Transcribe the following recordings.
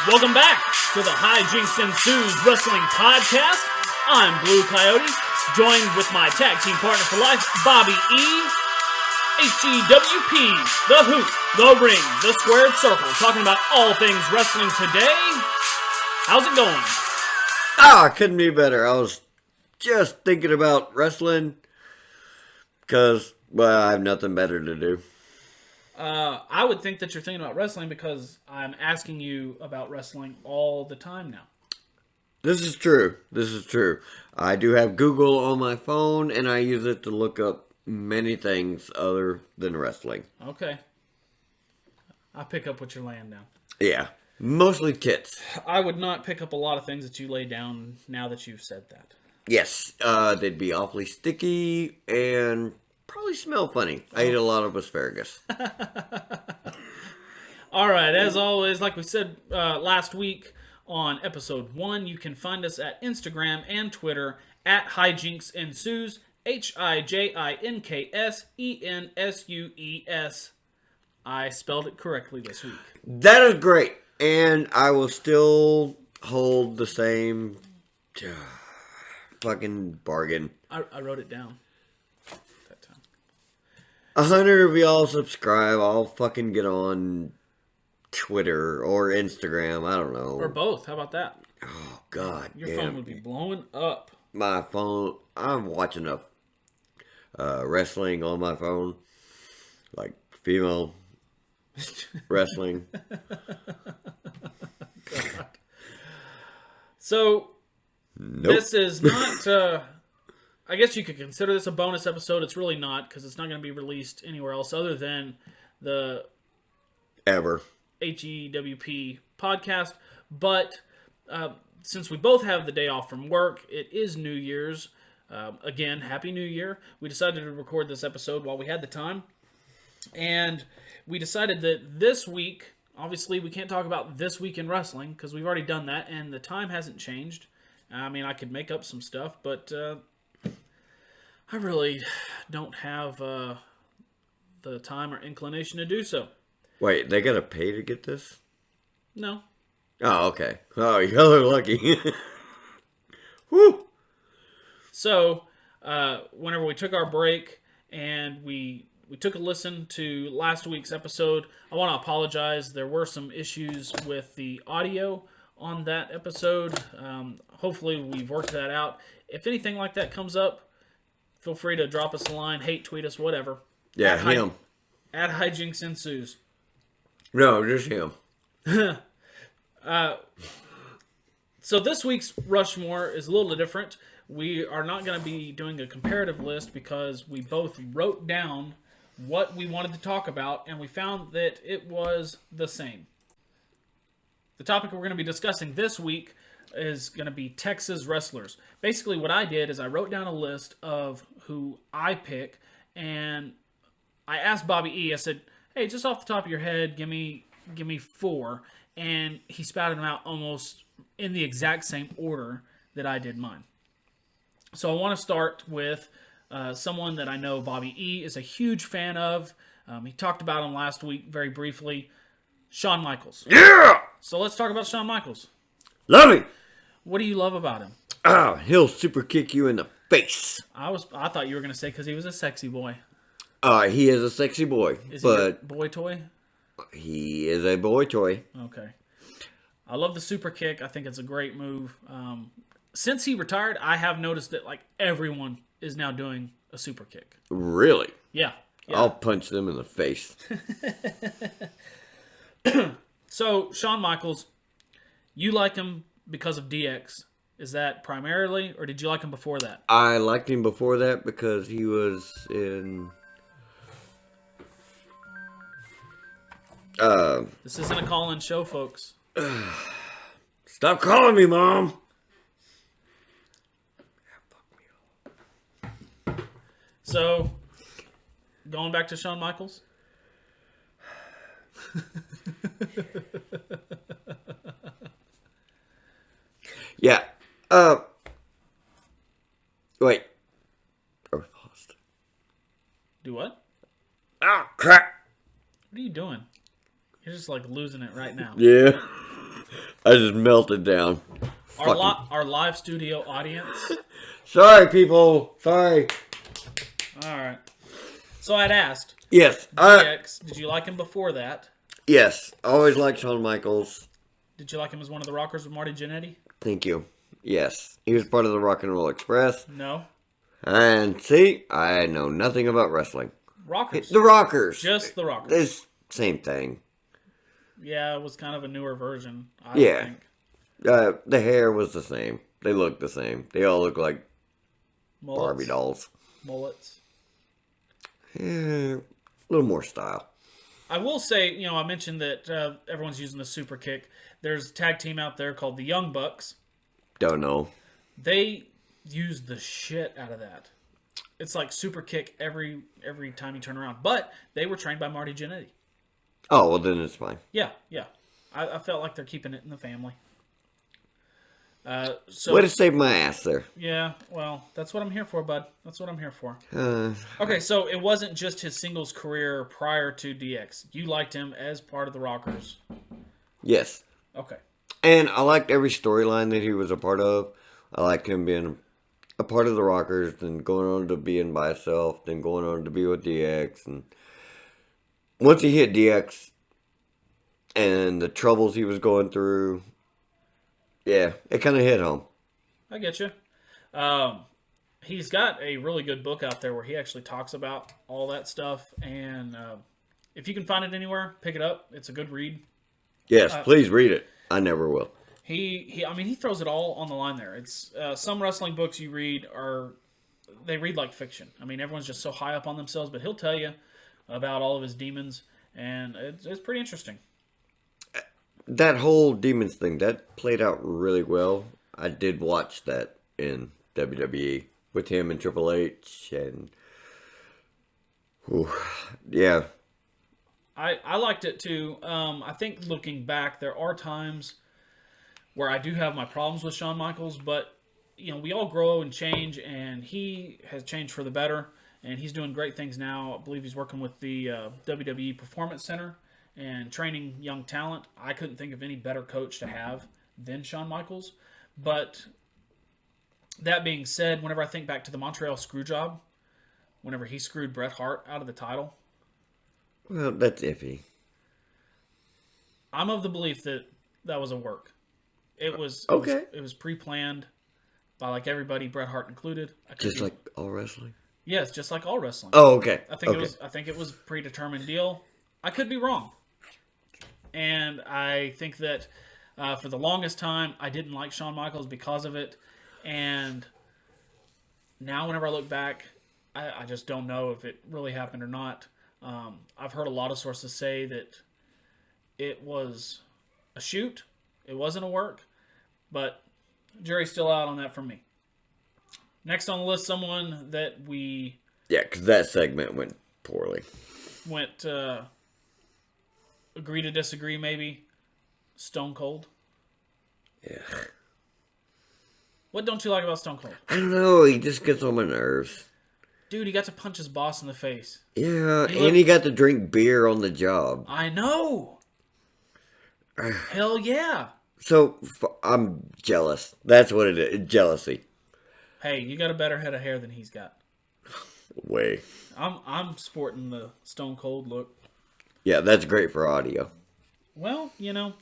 Welcome back to the Hijinks Ensues Wrestling Podcast. I'm Blue Coyote, joined with my tag team partner for life, Bobby E. HEWP, the hoop, the ring, the squared circle, talking about all things wrestling today. How's it going? Couldn't be better. I was just thinking about wrestling because, well, I have nothing better to do. I would think that you're thinking about wrestling because I'm asking you about wrestling all the time now. This is true. I do have Google on my phone, and I use it to look up many things other than wrestling. Okay. I pick up what you're laying down. Yeah, mostly tits. I would not pick up a lot of things that you lay down now that you've said that. Yes, they'd be awfully sticky and probably smell funny. I ate a lot of asparagus. All right, as always, like we said last week on episode 1, you can find us at Instagram and Twitter at Hijinks Ensues, HIJINKSENSUES. I spelled it correctly this week. That is great, and I will still hold the same fucking bargain. I wrote it down that time. 100 of y'all subscribe. I'll fucking get on Twitter or Instagram. I don't know. Or both. How about that? Oh, God. Your phone would be blowing up. My phone. I'm watching enough wrestling on my phone. Like female wrestling. God. So, Nope. This is not... I guess you could consider this a bonus episode. It's really not, because it's not going to be released anywhere else other than the Ever. HEWP podcast. But since we both have the day off from work, it is New Year's. Again, Happy New Year. We decided to record this episode while we had the time. And we decided that this week, obviously we can't talk about this week in wrestling because we've already done that and the time hasn't changed. I mean, I could make up some stuff, but I really don't have the time or inclination to do so. Wait, they gotta pay to get this? No. Oh, okay. Oh, y'all are lucky. Woo! So, whenever we took our break and we took a listen to last week's episode, I want to apologize. There were some issues with the audio on that episode. Hopefully we've worked that out. If anything like that comes up, feel free to drop us a line, hate tweet us, whatever. Yeah, him. At Hijinks Ensues. No, just him. So this week's Rushmore is a little different. We are not going to be doing a comparative list because we both wrote down what we wanted to talk about, and we found that it was the same. The topic we're going to be discussing this week is going to be Texas wrestlers. Basically, what I did is I wrote down a list of who I pick, and I asked Bobby E. I said, "Hey, just off the top of your head, give me 4," and he spouted them out almost in the exact same order that I did mine. So I want to start with someone that I know Bobby E. is a huge fan of. He talked about him last week very briefly. Shawn Michaels. Yeah! So let's talk about Shawn Michaels. Love him! What do you love about him? He'll super kick you in the face. I thought you were going to say because he was a sexy boy. He is a sexy boy. Is but he a boy toy? He is a boy toy. Okay. I love the super kick. I think it's a great move. Since he retired, I have noticed that like everyone is now doing a super kick. Really? Yeah. I'll punch them in the face. So, Shawn Michaels, you like him because of DX. Is that primarily, or did you like him before that? I liked him before that because he was in... This isn't a call-in show, folks. Stop calling me, Mom! So, going back to Shawn Michaels? Yeah. Wait. Oh, paused. Do what? Ah, crap. What are you doing? You're just like losing it right now. Yeah. I just melted down. Our live studio audience. Sorry, people. Sorry. All right. So I'd asked. Yes. DX, did you like him before that? Yes. I always liked Shawn Michaels. Did you like him as one of the Rockers with Marty Jannetty? Thank you. Yes. He was part of the Rock and Roll Express. No. And see, I know nothing about wrestling. Rockers. The Rockers. Just the Rockers. It's same thing. Yeah, it was kind of a newer version, I think. The hair was the same. They looked the same. They all look like Mullets. Barbie dolls. Mullets. Yeah, a little more style. I will say, I mentioned that everyone's using the super kick. There's a tag team out there called the Young Bucks. Don't know. They use the shit out of that. It's like super kick every time you turn around. But they were trained by Marty Jannetty. Oh, well then it's fine. Yeah. I felt like they're keeping it in the family. Way to save my ass there. Yeah, well, that's what I'm here for, bud. That's what I'm here for. Okay, so it wasn't just his singles career prior to DX. You liked him as part of the Rockers. Yes. Okay. And I liked every storyline that he was a part of. I liked him being a part of the Rockers, then going on to being by himself, then going on to be with DX. And once he hit DX and the troubles he was going through, yeah, it kind of hit home. I get you. He's got a really good book out there where he actually talks about all that stuff. And if you can find it anywhere, pick it up. It's a good read. Yes, please read it. I never will. He throws it all on the line there. It's some wrestling books you read they read like fiction. I mean, everyone's just so high up on themselves, but he'll tell you about all of his demons, and it's pretty interesting. That whole demons thing, that played out really well. I did watch that in WWE with him and Triple H, and yeah. I liked it too. I think looking back, there are times where I do have my problems with Shawn Michaels, but we all grow and change, and he has changed for the better, and he's doing great things now. I believe he's working with the WWE Performance Center and training young talent. I couldn't think of any better coach to have than Shawn Michaels. But that being said, whenever I think back to the Montreal Screwjob, whenever he screwed Bret Hart out of the title, well, that's iffy. I'm of the belief that was a work. It was okay. It was pre-planned by like everybody, Bret Hart included. Just like all wrestling. Yes, just like all wrestling. Oh, okay. I think it was a predetermined deal. I could be wrong. And I think that for the longest time, I didn't like Shawn Michaels because of it. And now whenever I look back, I just don't know if it really happened or not. I've heard a lot of sources say that it was a shoot. It wasn't a work. But jury's still out on that from me. Next on the list, someone that we... Yeah, because that segment went poorly. Went... agree to disagree, maybe. Stone Cold. Yeah. What don't you like about Stone Cold? I don't know. He just gets on my nerves. Dude, he got to punch his boss in the face. Yeah, he got to drink beer on the job. I know. Hell yeah. So, I'm jealous. That's what it is. Jealousy. Hey, you got a better head of hair than he's got. Way. I'm sporting the Stone Cold look. Yeah, that's great for audio. Well,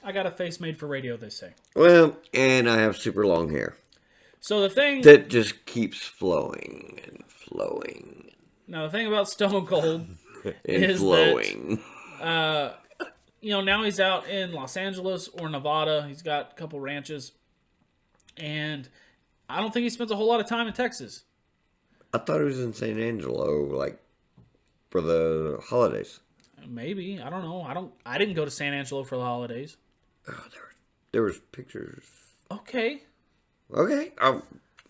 I got a face made for radio, they say. Well, and I have super long hair. So the thing... that just keeps flowing and flowing. Now, the thing about Stone Cold is flowing. That, now he's out in Los Angeles or Nevada. He's got a couple ranches. And I don't think he spends a whole lot of time in Texas. I thought he was in San Angelo, for the holidays. Maybe. I don't know. I didn't go to San Angelo for the holidays. Oh, there was pictures. Okay.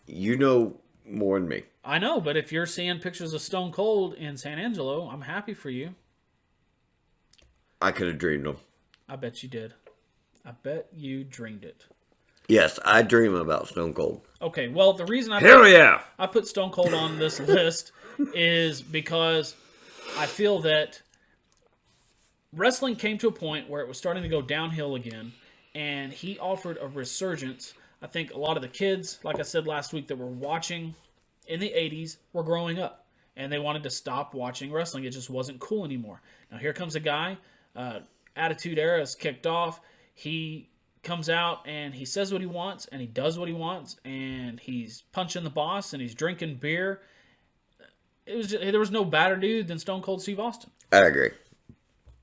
You know more than me. I know, but if you're seeing pictures of Stone Cold in San Angelo, I'm happy for you. I could have dreamed them. I bet you did. I bet you dreamed it. Yes, I dream about Stone Cold. Okay, well, the reason I put Stone Cold on this list is because I feel that wrestling came to a point where it was starting to go downhill again, and he offered a resurgence. I think a lot of the kids, like I said last week, that were watching in the 80s were growing up, and they wanted to stop watching wrestling. It just wasn't cool anymore. Now here comes a guy, Attitude Era is kicked off. He comes out and he says what he wants, and he does what he wants, and he's punching the boss, and he's drinking beer. There was no badder dude than Stone Cold Steve Austin. I agree.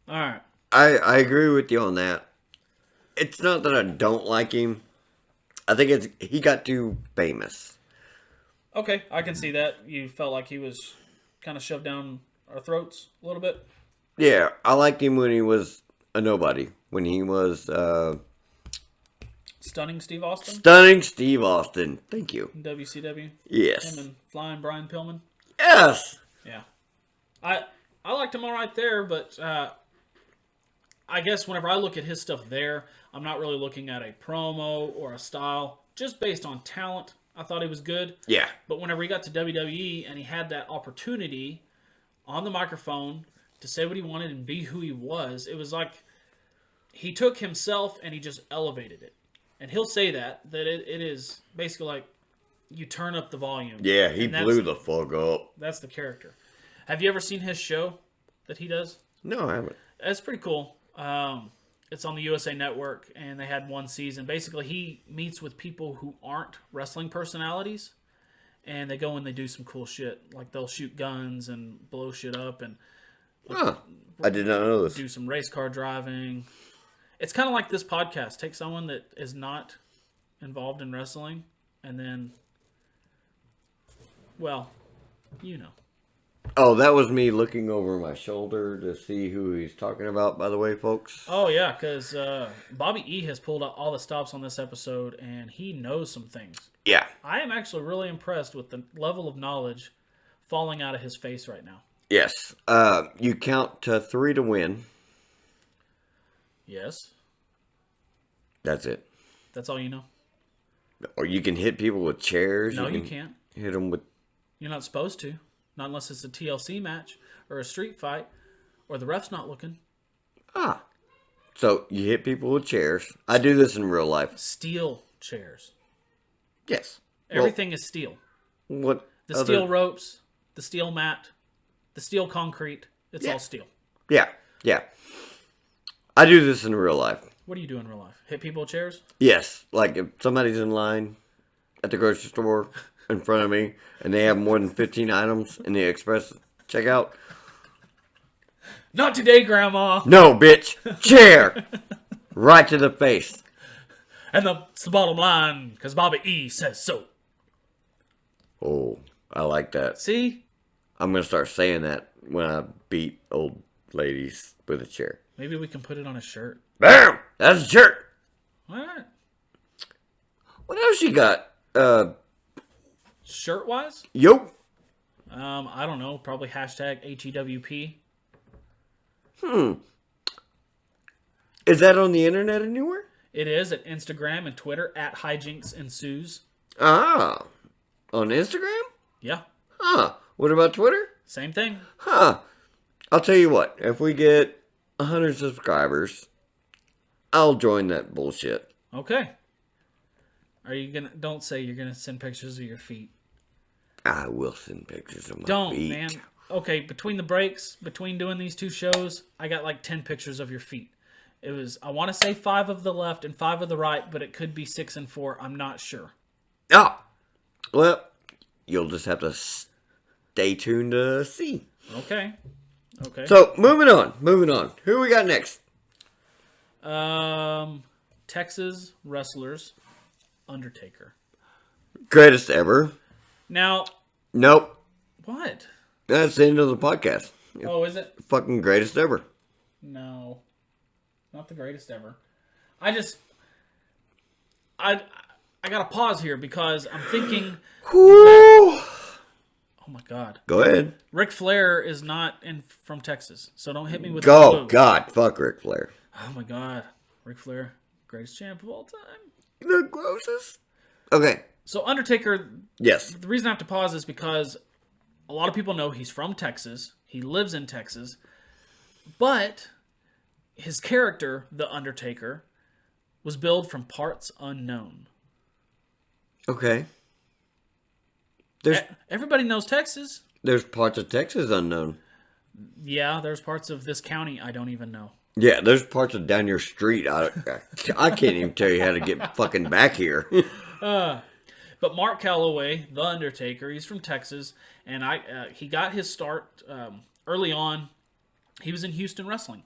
All right. I agree with you on that. It's not that I don't like him. I think he got too famous. Okay, I can see that. You felt like he was kind of shoved down our throats a little bit. Yeah, I liked him when he was a nobody. When he was Stunning Steve Austin. Stunning Steve Austin. Thank you. WCW. Yes. Him and Flying Brian Pillman. Yes. Yeah. I liked him all right there, but I guess whenever I look at his stuff there, I'm not really looking at a promo or a style. Just based on talent, I thought he was good. Yeah. But whenever he got to WWE and he had that opportunity on the microphone to say what he wanted and be who he was, it was like he took himself and he just elevated it. And he'll say that it is basically like you turn up the volume. Yeah, he blew the fuck up. That's the character. Have you ever seen his show that he does? No, I haven't. It's pretty cool. It's on the USA Network, and they had one season. Basically, he meets with people who aren't wrestling personalities, and they go and they do some cool shit. Like, they'll shoot guns and blow shit up and I did not know this. do some race car driving. It's kind of like this podcast. Take someone that is not involved in wrestling, and then, well, you know. Oh, that was me looking over my shoulder to see who he's talking about, by the way, folks. Oh, yeah, because Bobby E has pulled out all the stops on this episode, and he knows some things. Yeah. I am actually really impressed with the level of knowledge falling out of his face right now. Yes. You count to 3 to win. Yes. That's it. That's all you know? Or you can hit people with chairs. No, you can't. Hit them with... You're not supposed to. Not unless it's a TLC match or a street fight or the ref's not looking. So you hit people with chairs. I do this in real life. Steel chairs. Yes. Everything is steel. What? The steel ropes, the steel mat, the steel concrete. It's all steel. Yeah. Yeah. I do this in real life. What do you do in real life? Hit people with chairs? Yes. Like if somebody's in line at the grocery store in front of me and they have more than 15 items in the express checkout. Not today, Grandma. No, bitch. Chair. Right to the face. And that's the bottom line, because Bobby E says so. Oh, I like that. See? I'm going to start saying that when I beat old ladies with a chair. Maybe we can put it on a shirt. Bam! That's a shirt. All right. What else you got? Shirt-wise? Yup. I don't know. Probably hashtag HEWP. Is that on the internet anywhere? It is at Instagram and Twitter at Hijinks Ensues. Ah. On Instagram? Yeah. Huh. What about Twitter? Same thing. Huh. I'll tell you what. If we get 100 subscribers, I'll join that bullshit. Okay. Are you gonna? Don't say you're gonna send pictures of your feet. I will send pictures of my Don't, feet. man. Okay, between the breaks, between doing these two shows, I got like 10 pictures of your feet. It was, I want to say 5 of the left and 5 of the right, but it could be 6 and 4. I'm not sure. Oh. Well, you'll just have to stay tuned to see. Okay. So, moving on. Who we got next? Texas wrestlers, Undertaker. Greatest ever. Now. Nope. What? That's the end of the podcast. Oh, is it? Fucking greatest ever. No. Not the greatest ever. I gotta pause here because I'm thinking. Whoo! Oh my God. Go ahead. Ric Flair is not from Texas, so don't hit me with Go, God, fuck Ric Flair. Oh my God. Ric Flair, greatest champ of all time. The grossest. Okay. So Undertaker, yes. The reason I have to pause is because a lot of people know he's from Texas. He lives in Texas. But his character, The Undertaker, was billed from parts unknown. Okay. Everybody knows Texas. There's parts of Texas unknown. Yeah, there's parts of this county I don't even know. Yeah, there's parts of down your street. I can't even tell you how to get fucking back here. But Mark Calloway, The Undertaker, he's from Texas, and he got his start early on. He was in Houston wrestling,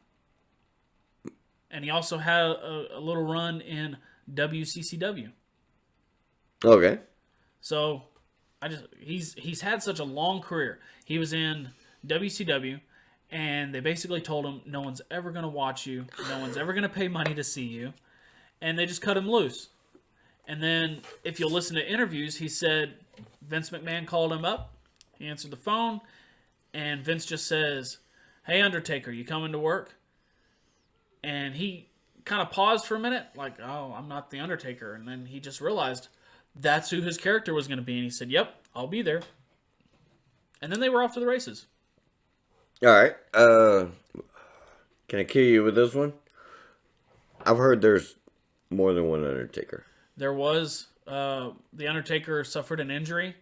and he also had a little run in WCCW. Okay. So he's had such a long career. He was in WCW, and they basically told him no one's ever going to watch you, no one's ever going to pay money to see you, and they just cut him loose. And then, if you'll listen to interviews, he said Vince McMahon called him up. He answered the phone, and Vince just says, "Hey, Undertaker, you coming to work?" And he kind of paused for a minute, like, "Oh, I'm not the Undertaker." And then he just realized that's who his character was going to be, and he said, "Yep, I'll be there." And then they were off to the races. All right. Can I kill you with this one? I've heard there's more than one Undertaker. There was, the Undertaker suffered an injury,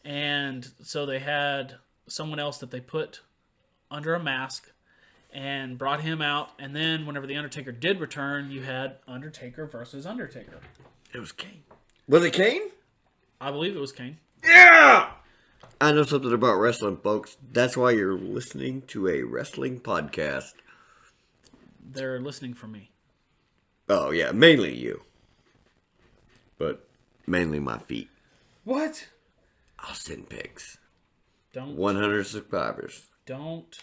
and so they had someone else that they put under a mask and brought him out. And then whenever the Undertaker did return, you had Undertaker versus Undertaker. It was Kane. Was it Kane? I believe it was Kane. Yeah! I know something about wrestling, folks. That's why you're listening to a wrestling podcast. They're listening for me. Oh, yeah. Mainly you. But mainly my feet. What? I'll send pics. Don't 100 subscribers. Don't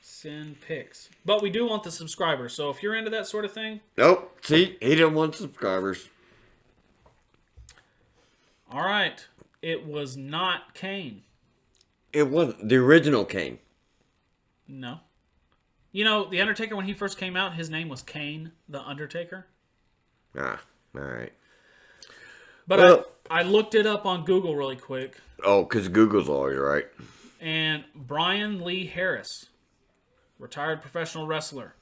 send pics. But we do want the subscribers. So if you're into that sort of thing. Nope. See, he didn't want subscribers. All right. It was not Kane. It wasn't the original Kane. No. You know, The Undertaker, when he first came out, his name was Kane the Undertaker. Ah, all right. But well, I looked it up on Google really quick. Oh, because Google's always right. And Brian Lee Harris, retired professional wrestler.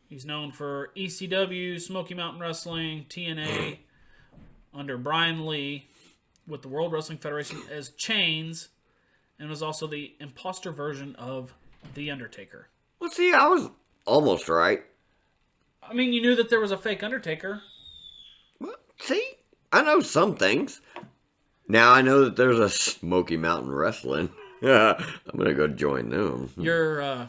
He's known for ECW, Smoky Mountain Wrestling, TNA, under Brian Lee, with the World Wrestling Federation as Chains, and was also the imposter version of The Undertaker. Well, see, I was almost right. I mean, you knew that there was a fake Undertaker. Well, see, I know some things. Now I know that there's a Smoky Mountain Wrestling. I'm going to go join them. You're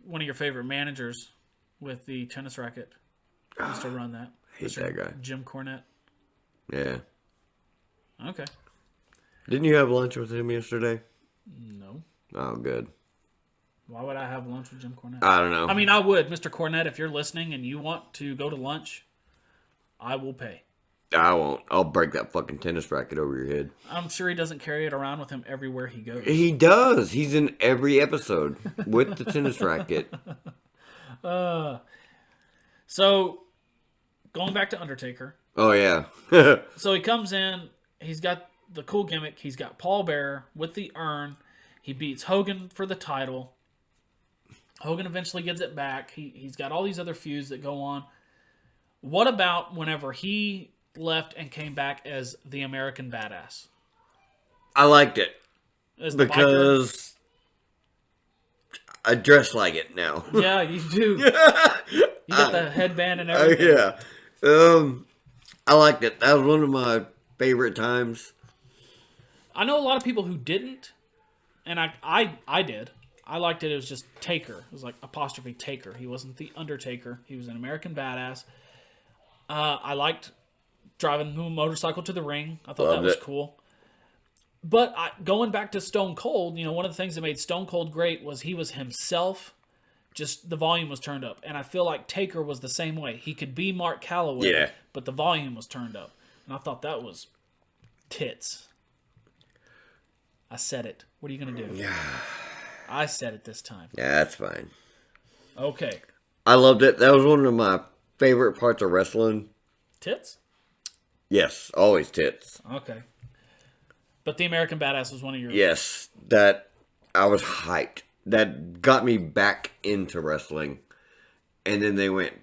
one of your favorite managers with the tennis racket. Used to run that. Hate that guy. Jim Cornette. Yeah. Okay. Didn't you have lunch with him yesterday? No. Oh, good. Why would I have lunch with Jim Cornette? I don't know. I mean, I would. Mr. Cornette, if you're listening and you want to go to lunch, I will pay. I won't. I'll break that fucking tennis racket over your head. I'm sure he doesn't carry it around with him everywhere he goes. He does. He's in every episode with the tennis racket. So, going back to Undertaker. Oh, yeah. So he comes in. He's got the cool gimmick. He's got Paul Bearer with the urn. He beats Hogan for the title. Hogan eventually gets it back. He's got all these other feuds that go on. What about whenever he left and came back as the American Badass? I liked it. As the because biker? I dress like it now. Yeah, you do. You got the headband and everything. Yeah. I liked it. That was one of my favorite times. I know a lot of people who didn't, and I did. I liked it. It was just Taker. It was like apostrophe Taker. He wasn't the Undertaker. He was an American Badass. I liked driving the motorcycle to the ring. I thought that was cool. But going back to Stone Cold, one of the things that made Stone Cold great was he was himself. Just the volume was turned up. And I feel like Taker was the same way. He could be Mark Calloway, but the volume was turned up. And I thought that was tits. I said it. What are you going to do? Yeah. I said it this time. Yeah, that's fine. Okay. I loved it. That was one of my favorite parts of wrestling. Tits? Yes, always tits. Okay. But the American Badass was one of your... Yes, that I was hyped. That got me back into wrestling. And then they went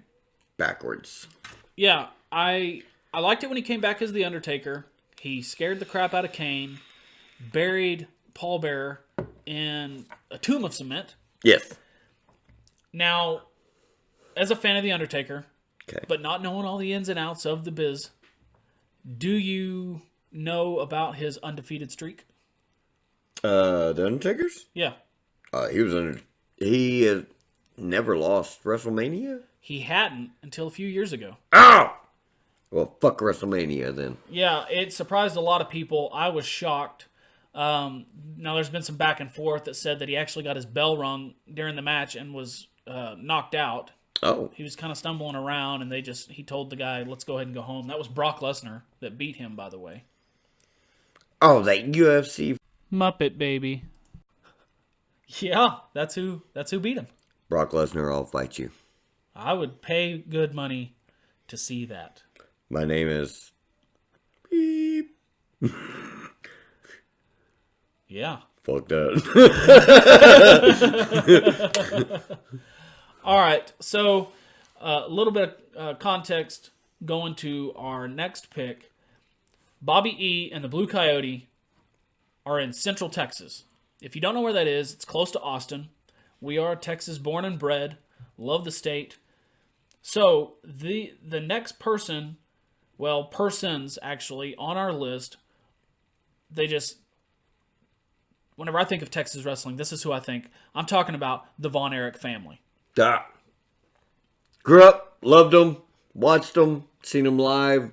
backwards. Yeah, I liked it when he came back as the Undertaker. He scared the crap out of Kane, buried Paul Bearer in a tomb of cement. Yes. Now, as a fan of the Undertaker, Okay. but not knowing all the ins and outs of the biz, do you know about his undefeated streak? The Undertaker's? Yeah. He has never lost WrestleMania? He hadn't until a few years ago. Oh! Well, fuck WrestleMania then. Yeah, it surprised a lot of people. I was shocked. Now, there's been some back and forth that said that he actually got his bell rung during the match and was knocked out. Oh. He was kind of stumbling around, and he told the guy, let's go ahead and go home. That was Brock Lesnar that beat him, by the way. Oh, that UFC. Muppet baby. Yeah, that's who beat him. Brock Lesnar, I'll fight you. I would pay good money to see that. My name is... Beep. Yeah. Fuck that. All right, so a little bit of context going to our next pick. Bobby E and the Blue Coyote are in Central Texas. If you don't know where that is, it's close to Austin. We are Texas born and bred. Love the state. So the next person, well, persons actually, on our list, whenever I think of Texas wrestling, this is who I think. I'm talking about the Von Erich family. Grew up, loved them, watched them, seen them live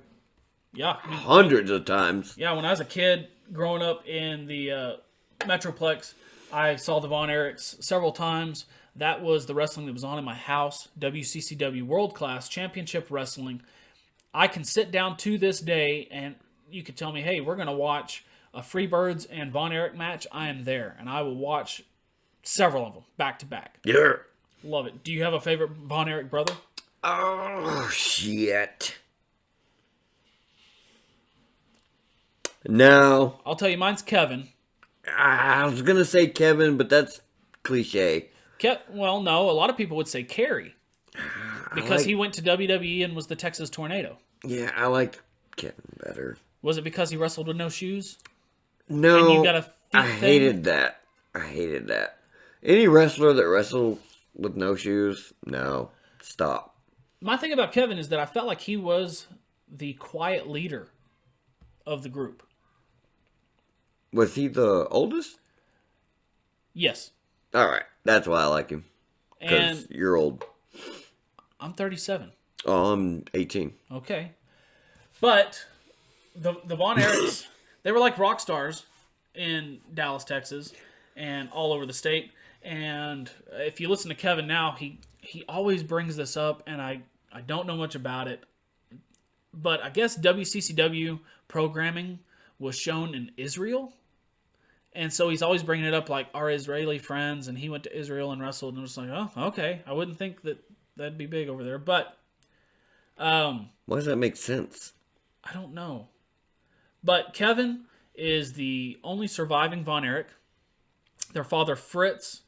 Yeah. hundreds of times. Yeah, when I was a kid growing up in the Metroplex, I saw the Von Erichs several times. That was the wrestling that was on in my house, WCCW World Class Championship Wrestling. I can sit down to this day and you could tell me, hey, we're going to watch a Freebirds and Von Erich match. I am there, and I will watch several of them back to back. Yeah. Love it. Do you have a favorite Von Erich brother? Oh, shit. No. I'll tell you, mine's Kevin. I was going to say Kevin, but that's cliche. Well, no, a lot of people would say Kerry because like- he went to WWE and was the Texas Tornado. Yeah, I liked Kevin better. Was it because he wrestled with no shoes? No, And you got a feet I thing? hated that. Any wrestler that wrestles with no shoes, no, stop. My thing about Kevin is that I felt like he was the quiet leader of the group. Was he the oldest? Yes. All right, that's why I like him. Because And you're old. I'm 37. Oh, I'm 18. Okay. But the Von Erichs, they were like rock stars in Dallas, Texas, and all over the state. And if you listen to Kevin now, he always brings this up, and I don't know much about it. But I guess WCCW programming was shown in Israel. And so he's always bringing it up like our Israeli friends, and he went to Israel and wrestled, and it was like, oh, okay. I wouldn't think that'd be big over there. But Why does that make sense? I don't know. But Kevin is the only surviving Von Erich. Their father, Fritz,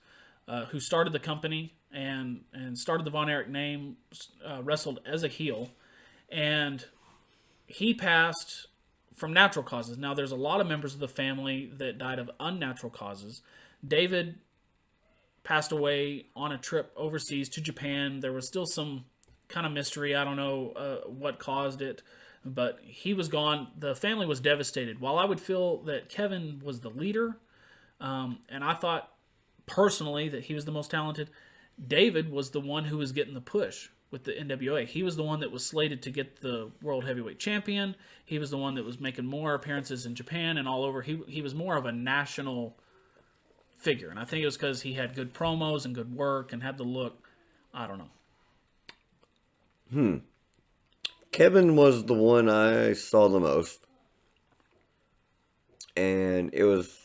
who started the company and started the Von Erich name, wrestled as a heel. And he passed from natural causes. Now, there's a lot of members of the family that died of unnatural causes. David passed away on a trip overseas to Japan. There was still some kind of mystery. I don't know what caused it, but he was gone. The family was devastated. While I would feel that Kevin was the leader, and I thought personally that he was the most talented, David was the one who was getting the push with the NWA. He was the one that was slated to get the World Heavyweight Champion. He was the one that was making more appearances in Japan and all over. He was more of a national figure, and I think it was because he had good promos and good work and had the look. I don't know. Kevin was the one I saw the most. And it was...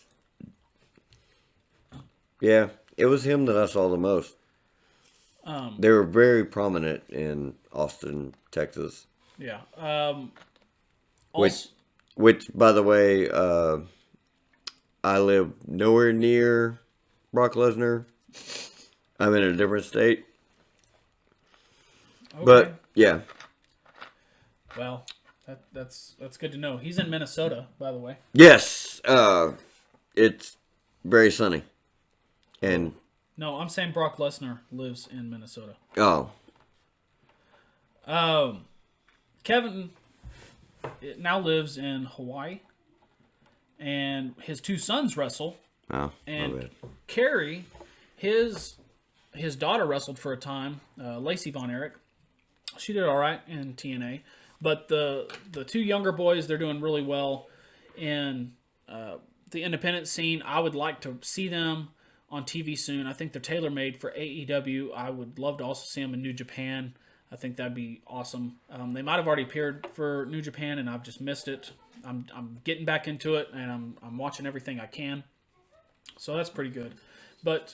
Yeah, it was him that I saw the most. They were very prominent in Austin, Texas. Yeah. Which, by the way, I live nowhere near Brock Lesnar. I'm in a different state. Okay. But Yeah. Well, that's good to know. He's in Minnesota, by the way. Yes. It's very sunny. And No, I'm saying Brock Lesnar lives in Minnesota. oh, Kevin now lives in Hawaii, and his two sons wrestle. my And bad. Carrie, his daughter wrestled for a time, Lacey Von Erich. She did all right in TNA, but the two younger boys, they're doing really well in the independent scene. I would like to see them on TV soon. I think they're tailor-made for AEW. I would love to also see them in New Japan. I think that'd be awesome. They might have already appeared for New Japan, and I've just missed it. I'm getting back into it, and I'm watching everything I can. So that's pretty good. But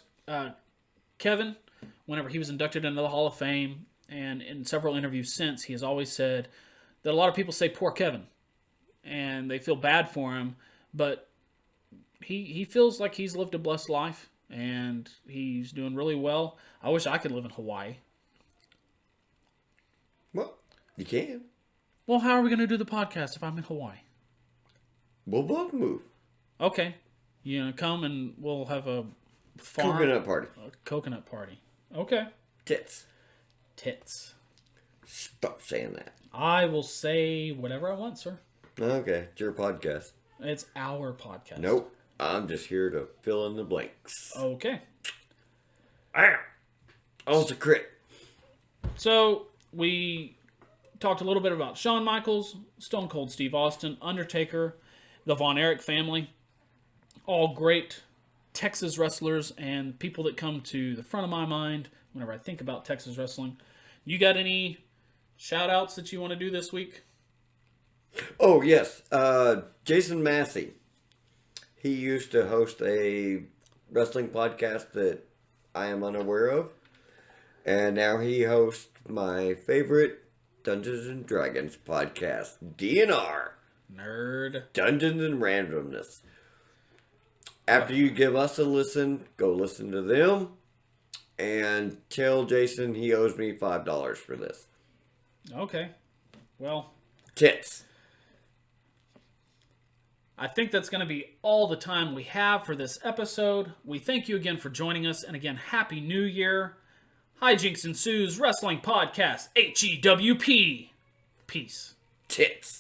Kevin, whenever he was inducted into the Hall of Fame, and in several interviews since, he has always said that a lot of people say poor Kevin, and they feel bad for him, but he feels like he's lived a blessed life, and he's doing really well. I wish I could live in Hawaii. Well, you can. Well, how are we going to do the podcast if I'm in Hawaii? We'll both move. Okay. You gonna come and we'll have a farm? Coconut party. A coconut party. Okay. Tits. Tits. Stop saying that. I will say whatever I want, sir. Okay, it's your podcast. It's our podcast. Nope. I'm just here to fill in the blanks. Okay. Ah! Oh, it's a crit. So we talked a little bit about Shawn Michaels, Stone Cold Steve Austin, Undertaker, the Von Erich family. All great Texas wrestlers and people that come to the front of my mind whenever I think about Texas wrestling. You got any shout-outs that you want to do this week? Oh, yes. Jason Massey. He used to host a wrestling podcast that I am unaware of. And now he hosts my favorite Dungeons and Dragons podcast, DNR. Nerd. Dungeons and Randomness. After you give us a listen, go listen to them. And tell Jason he owes me $5 for this. Okay. Well, Tits. I think that's going to be all the time we have for this episode. We thank you again for joining us. And again, Happy New Year. Hijinks Ensues Wrestling Podcast, HEWP. Peace. Tits.